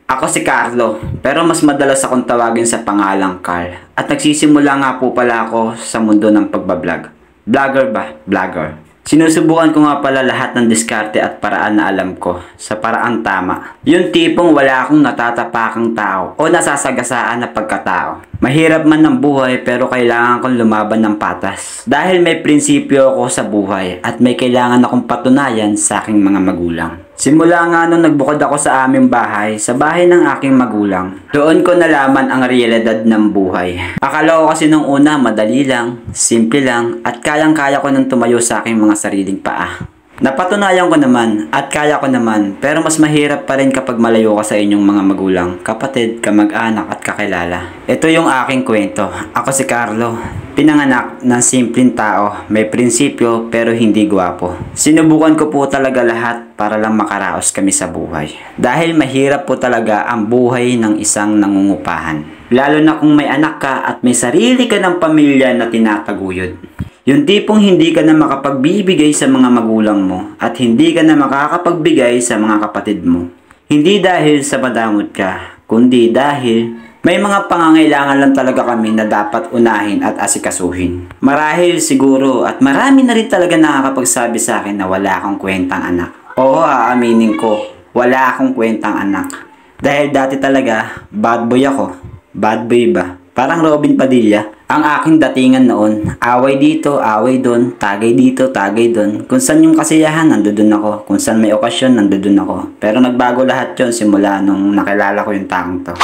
Ako si Carlo, pero mas madalas akong tawagin sa pangalang Carl. At nagsisimula nga po pala ako sa mundo ng pagbablog. Vlogger ba? Vlogger. Sinusubukan ko nga pala lahat ng diskarte at paraan na alam ko sa paraang tama. Yung tipong wala akong natatapakang tao o nasasagasaan na pagkatao. Mahirap man ang buhay pero kailangan kong lumaban ng patas. Dahil may prinsipyo ako sa buhay at may kailangan akong patunayan sa aking mga magulang. Simula nga nung nagbukod ako sa aming bahay, sa bahay ng aking magulang, doon ko nalaman ang realidad ng buhay. Akala ko kasi nung una madali lang, simple lang, at kayang-kaya ko nang tumayo sa aking mga sariling paa. Napatunayan ko naman at kaya ko naman, pero mas mahirap pa rin kapag malayo ka sa inyong mga magulang, kapatid, kamag-anak at kakilala. Ito yung aking kwento. Ako si Carlo, pinanganak ng simpleng tao, may prinsipyo pero hindi gwapo. Sinubukan ko po talaga lahat para lang makaraos kami sa buhay. Dahil mahirap po talaga ang buhay ng isang nangungupahan. Lalo na kung may anak ka at may sarili ka ng pamilya na tinataguyod. Yung tipong hindi ka na makapagbibigay sa mga magulang mo at hindi ka na makakapagbigay sa mga kapatid mo. Hindi dahil sa madamot ka, kundi dahil may mga pangangailangan lang talaga kami na dapat unahin at asikasuhin. Marahil siguro at marami na rin talaga nakakapagsabi sa akin na wala akong kwentang anak. Oo, aaminin ko, wala akong kwentang anak. Dahil dati talaga, bad boy ako. Bad boy ba? Parang Robin Padilla. Ang aking datingan noon, away dito, away doon, tagay dito, tagay doon. Kung saan yung kasiyahan, nandoon ako. Kung saan may okasyon, nandoon ako. Pero nagbago lahat yon simula nung nakilala ko yung taong to.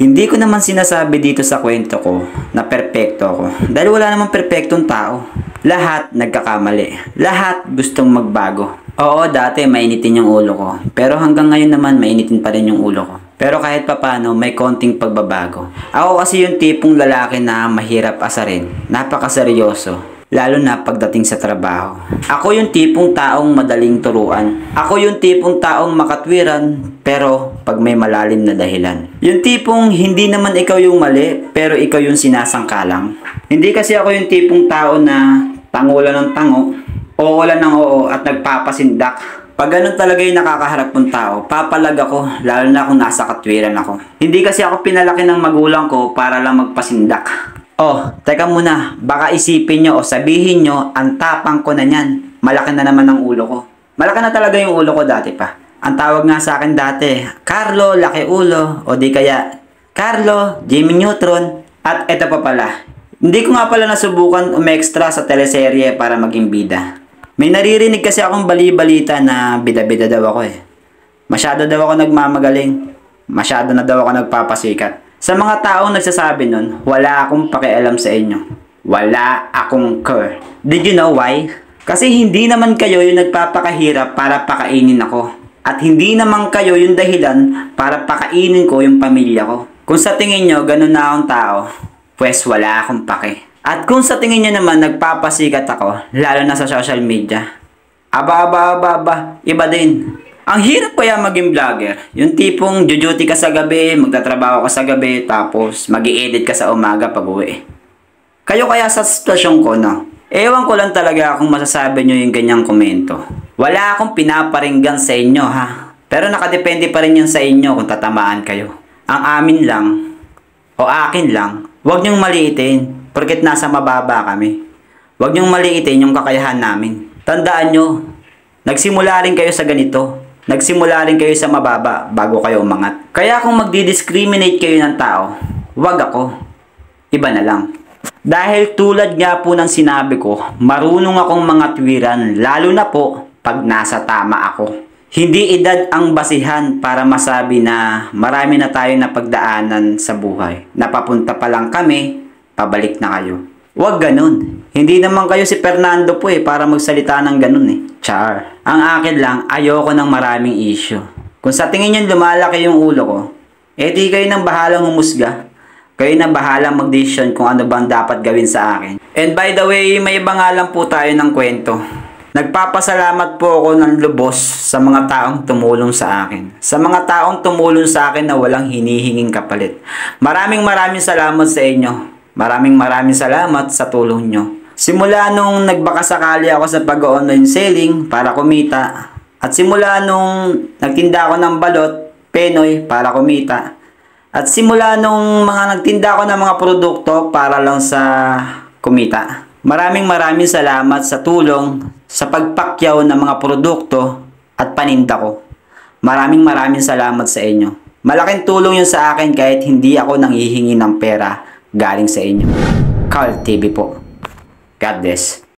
Hindi ko naman sinasabi dito sa kwento ko na perpekto ako. Dahil wala namang perpektong tao. Lahat nagkakamali. Lahat gustong magbago. Oo, dati mainitin yung ulo ko. Pero hanggang ngayon naman mainitin pa rin yung ulo ko. Pero kahit papano may konting pagbabago. Ako kasi yung tipong lalaki na mahirap asarin. Napakaseryoso. Lalo na pagdating sa trabaho. Ako yung tipong taong madaling turuan. Ako yung tipong taong makatwiran pero pag may malalim na dahilan. Yung tipong hindi naman ikaw yung mali pero ikaw yung sinasangkalang. Hindi kasi ako yung tipong tao na tangulan ng tango, oo lang ng oo at nagpapasindak. Pag ganun talaga yung nakakaharap mong tao, papalag ako, lalo na kung nasa katwiran ako. Hindi kasi ako pinalaki ng magulang ko para lang magpasindak. Oh, teka muna, baka isipin nyo o sabihin nyo, ang tapang ko na yan. Malaki na naman ang ulo ko. Malaki na talaga yung ulo ko dati pa. Ang tawag nga sa akin dati, Carlo, laki ulo, o di kaya, Carlo, Jimmy Neutron. At eto pa pala, hindi ko nga pala nasubukan umextra sa teleserye para maging bida. May naririnig kasi akong bali-balita na bida-bida daw ako eh. Masyado daw ako nagmamagaling. Masyado na daw ako nagpapasikat. Sa mga taong nagsasabi nun, wala akong pakialam sa inyo. Wala akong care. Did you know why? Kasi hindi naman kayo yung nagpapakahirap para pakainin ako. At hindi naman kayo yung dahilan para pakainin ko yung pamilya ko. Kung sa tingin nyo, ganun na akong tao, pues wala akong pake. At kung sa tingin nyo naman nagpapasikat ako, lalo na sa social media, aba, iba din. Ang hirap kaya maging vlogger. Yung tipong duty ka sa gabi, magtatrabaho ka sa gabi, tapos mag-i-edit ka sa umaga pag uwi. Kayo kaya sa sitwasyon ko, no? Ewan ko lang talaga kung masasabi nyo yung ganyang komento. Wala akong pinaparinggan sa inyo, ha? Pero nakadepende pa rin yun sa inyo kung tatamaan kayo. Ang amin lang, o akin lang, huwag nyong maliitin. Porket nasa mababa kami. Huwag niyong maliitin yung kakayahan namin. Tandaan nyo, nagsimula rin kayo sa ganito. Nagsimula rin kayo sa mababa bago kayo umangat. Kaya kung magdi-discriminate kayo ng tao, huwag ako. Iba na lang. Dahil tulad nga po ng sinabi ko, marunong akong mga tuwiran, lalo na po pag nasa tama ako. Hindi edad ang basihan para masabi na marami na tayo na pagdaanan sa buhay. Napapunta pa lang kami, pabalik na kayo. Huwag ganun. Hindi naman kayo si Fernando po para magsalita ng ganun eh. Char. Ang akin lang, ayoko ng maraming issue. Kung sa tingin nyo lumalaki yung ulo ko, di kayo nang bahalang humusga. Kayo nang bahalang mag-decision kung ano bang dapat gawin sa akin. And by the way, may iba nga lang po tayo ng kwento. Nagpapasalamat po ako ng lubos sa mga taong tumulong sa akin. Sa mga taong tumulong sa akin na walang hinihinging kapalit. Maraming salamat sa inyo. Maraming salamat sa tulong nyo. Simula nung nagbakasakali ako sa pag-online selling para kumita, at simula nung nagtinda ako ng balot, Penoy para kumita. At simula nung mga nagtinda ako ng mga produkto para lang sa kumita. Maraming salamat sa tulong sa pagpakyaw ng mga produkto at paninda ko. Maraming salamat sa inyo. Malaking tulong yun sa akin kahit hindi ako nanghihingi ng pera galing sa inyo. Carl TV po. God bless.